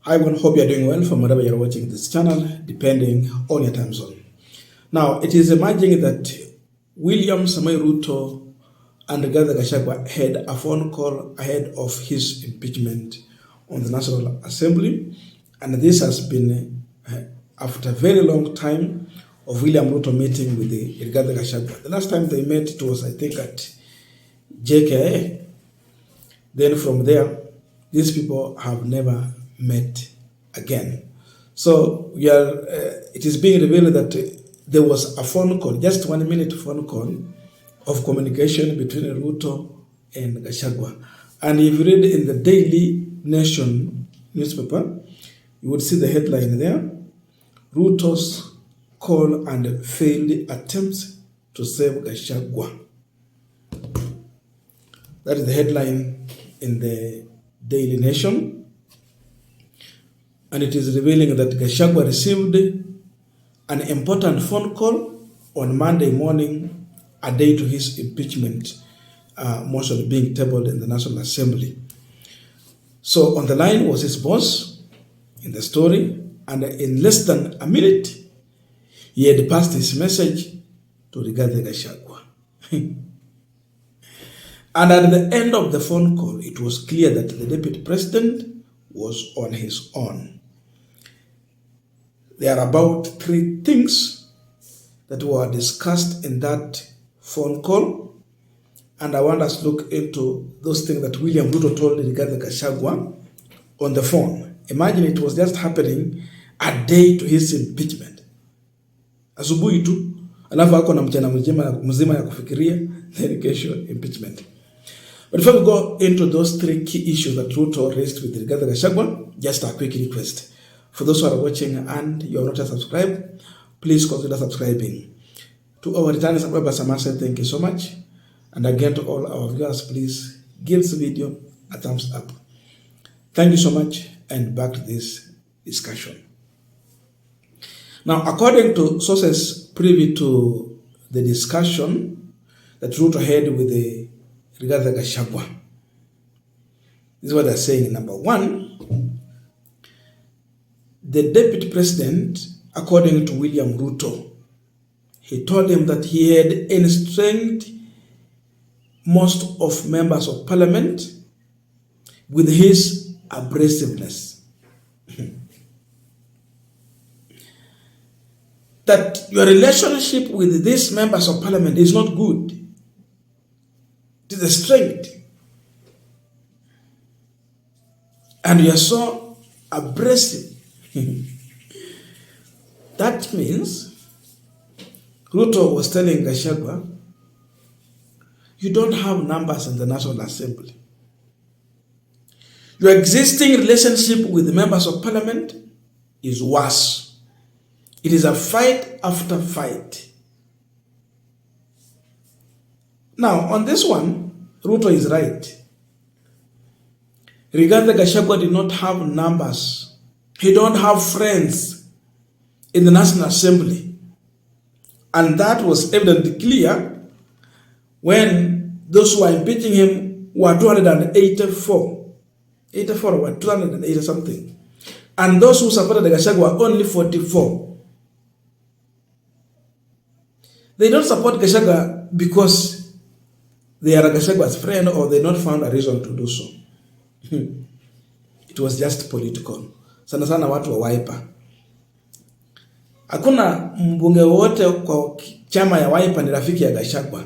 I will hope you are doing well from wherever you are watching this channel, depending on your time zone. Now, it is emerging that William Samoei Ruto and Rigathi Gachagua had a phone call ahead of his impeachment on the National Assembly, and this has been after a very long time of William Ruto meeting with the Rigathi Gachagua. The last time they met, it was, I think, at JKA. Then from there, these people have never met again. So it is being revealed that there was a phone call, just 1 minute phone call of communication between Ruto and Gachagua. And if you read in the Daily Nation newspaper, you would see the headline there: Ruto's call and failed attempts to save Gachagua. That is the headline in the Daily Nation. And it is revealing that Gachagua received an important phone call on Monday morning, a day to his impeachment motion being tabled in the National Assembly. So on the line was his boss in the story, and in less than a minute, he had passed his message to Rigathi Gachagua. And at the end of the phone call, it was clear that the deputy president was on his own. There are about 3 things that were discussed in that phone call, and I want us to look into those things that William Ruto told Rigathi Gachagua on the phone. Imagine it was just happening a day to his impeachment. Asubuhi tu, alafu ako na mchana mzima ya kufikiria, then kesho impeachment. But before we go into those 3 key issues that Ruto raised with Rigathi Gachagua, just a quick request. For those who are watching and you are not yet subscribed, please consider subscribing. To our returning subscribers, I must say thank you so much. And again, to all our viewers, please give this video a thumbs up. Thank you so much, and back to this discussion. Now, according to sources privy to the discussion that Ruto had with the Rigathi Gachagua, this is what they're saying. Number 1, the deputy president, according to William Ruto, he told him that he had enstrained most of members of parliament with his abrasiveness. That your relationship with these members of parliament is not good. It is a strength. And you are so abrasive. That means Ruto was telling Gachagua, you don't have numbers in the National Assembly. Your existing relationship with the members of parliament is worse. It is a fight after fight. Now, on this one, Ruto is right. Rigathi Gachagua did not have numbers. He don't have friends in the National Assembly. And that was evidently clear when those who were impeaching him were 284. 84 or 280 something. And those who supported the Gachagua were only 44. They don't support Gachagua because they are Gachagwa's friend or they not found a reason to do so. It was just political. Sana sana watu wa Wiper. Hakuna mbunge wote kwa chama ya Wiper ni rafiki ya Gachagua.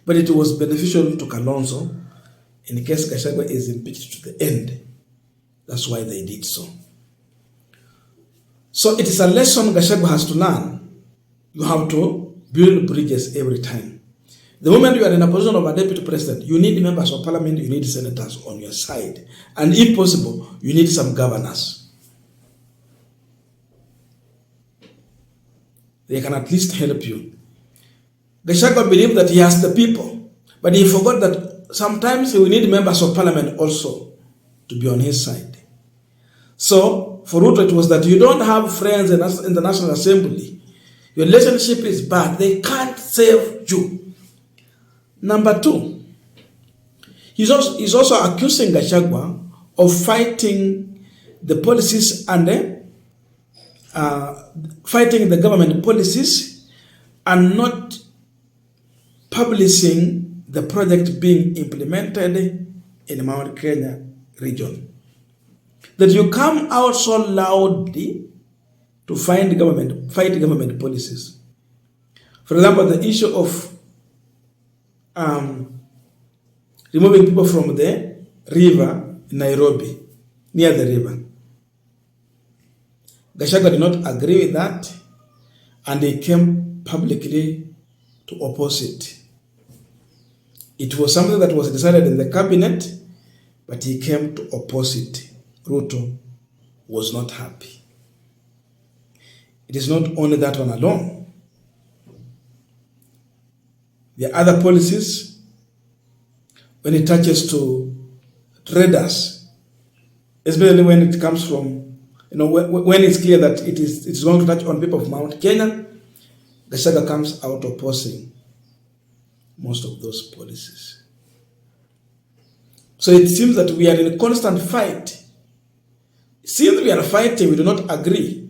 But it was beneficial to Kalonzo in case Gachagua is impeached to the end. That's why they did so. So it is a lesson Gachagua has to learn. You have to build bridges every time. The moment you are in a position of a deputy president, you need members of parliament, you need senators on your side. And if possible, you need some governors. They can at least help you. Gachagua believed that he has the people, but he forgot that sometimes he will need members of parliament also to be on his side. So, for Ruto, it was that you don't have friends in the National Assembly. Your relationship is bad. They can't save you. Number 2, he's also accusing Gachagua of fighting the policies and fighting the government policies and not publishing the project being implemented in Mount Kenya region. That you come out so loudly to fight government policies. For example, the issue of removing people from the river in Nairobi, near the river. Gachagua did not agree with that, and he came publicly to oppose it. It was something that was decided in the cabinet, but he came to oppose it. Ruto was not happy. It is not only that one alone. There are other policies when it touches to traders, especially when it comes from, when it's clear that it's going to touch on people of Mount Kenya, Gachagua comes out opposing most of those policies. So it seems that we are in a constant fight. Since we are fighting, we do not agree.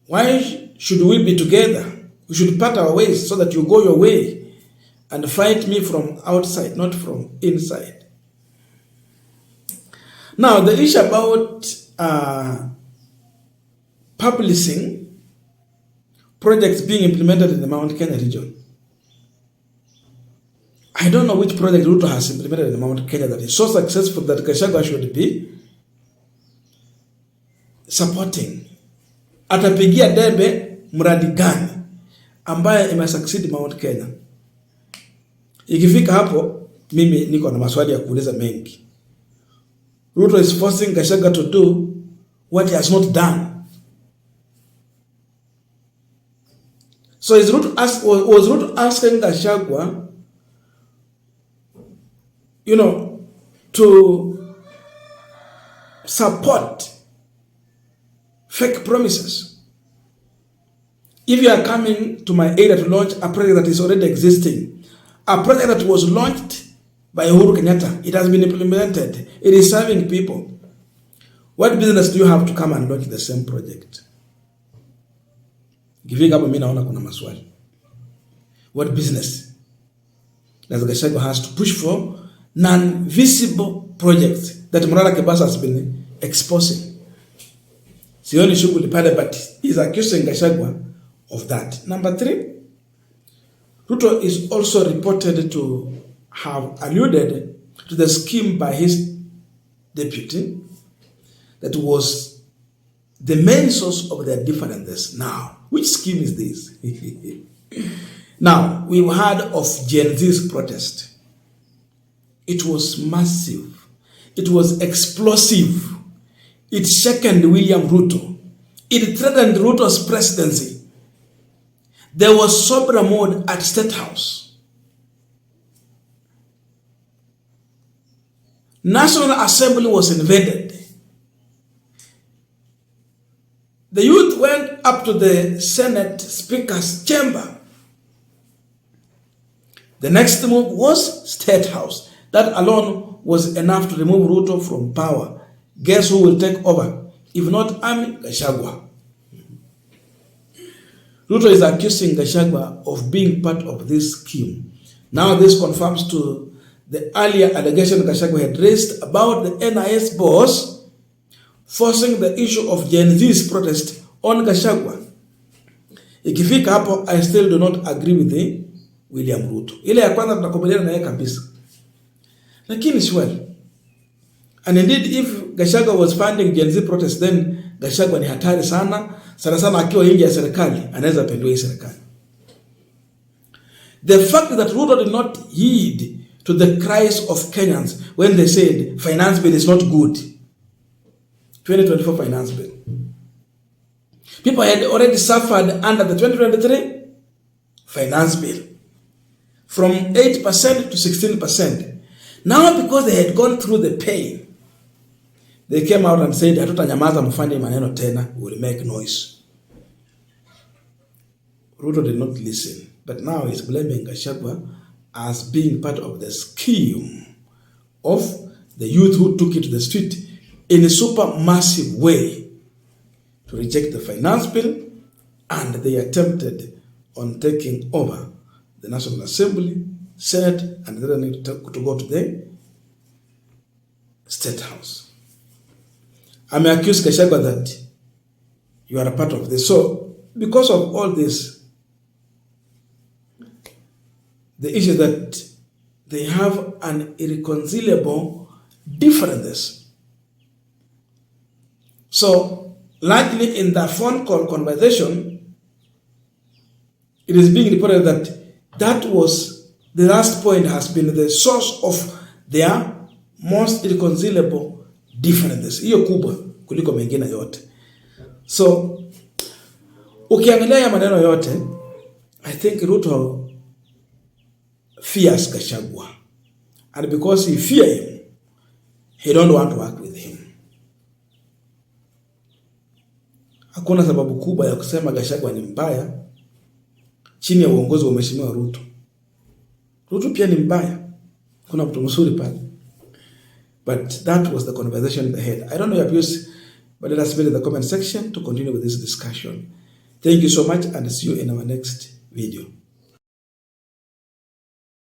Why should we be together? We should part our ways so that you go your way and fight me from outside, not from inside. Now, the issue about publishing projects being implemented in the Mount Kenya region. I don't know which project Ruto has implemented in the Mount Kenya that is so successful that Gachagua should be supporting. Atapigia debe mradi gani ambaye imesucceed Mount Kenya. Ikifika hapo, mimi niko na maswali ya kuuliza mengi. Ruto is forcing Gachagua to do what he has not done. So was Ruto asking Gachagua, to support fake promises? If you are coming to my area to launch a project that is already existing, a project that was launched by Uhuru Kenyatta, it has been implemented, it is serving people, what business do you have to come and launch the same project? What business does Gachagua has to push for non-visible projects that MORARA KEBASO has been exposing? Sioni shughuli pale, but he's accusing Gachagua of that. Number 3, Ruto is also reported to have alluded to the scheme by his deputy that was the main source of their differences. Now, which scheme is this? Now, we've heard of Gen Z's protest. It was massive. It was explosive. It shaken William Ruto. It threatened Ruto's presidency. There was Sobra mode at State House. National Assembly was invaded. The youth went up to the Senate Speaker's chamber. The next move was State House. That alone was enough to remove Ruto from power. Guess who will take over? If not Gachagua. Ruto is accusing Gachagua of being part of this scheme. Now this confirms to the earlier allegation Gachagua had raised about the NIS boss forcing the issue of Gen Z's protest on Gachagua. Ikifika hapo, I still do not agree with the William Ruto. Ile ya kwanza tunakubaliana na yeye kabisa. Lakini swali. And indeed, if Gachagua was funding Gen Z protest, then Gachagua ni hatari sana. Sana sana akiwa nje ya serikali, anaweza pendua hii serikali. The fact that Ruto did not heed to the cries of Kenyans when they said finance bill is not good. 2024 finance bill. People had already suffered under the 2023 finance bill from 8% to 16%. Now, because they had gone through the pain, they came out and said, hatutanyamaza mfanye maneno tena, we will make noise. Ruto did not listen, but now he's blaming Gachagua as being part of the scheme of the youth who took it to the street in a super massive way to reject the finance bill, and they attempted on taking over the National Assembly, Senate, and then need to go to the State House. I may accuse Gachagua that you are a part of this. So, because of all this, the issue that they have an irreconcilable differences. So, likely in the phone call conversation, it is being reported that that was the last point has been the source of their most irreconcilable differences. Hiyo kubwa kuliko mengine yote. So, ukiangalia ya maneno yote, I think Ruto fears Gachagua. And because he fears him, he don't want to work with him. Hakuna sababu kubwa ya kusema Gachagua ni mbaya chini ya uongozi wa Mheshimiwa Ruto. Ruto pia ni mbaya. Kuna mtu mzuri pale. But that was the conversation they had. I don't know your views, but let us put in the comment section to continue with this discussion. Thank you so much, and see you in our next video.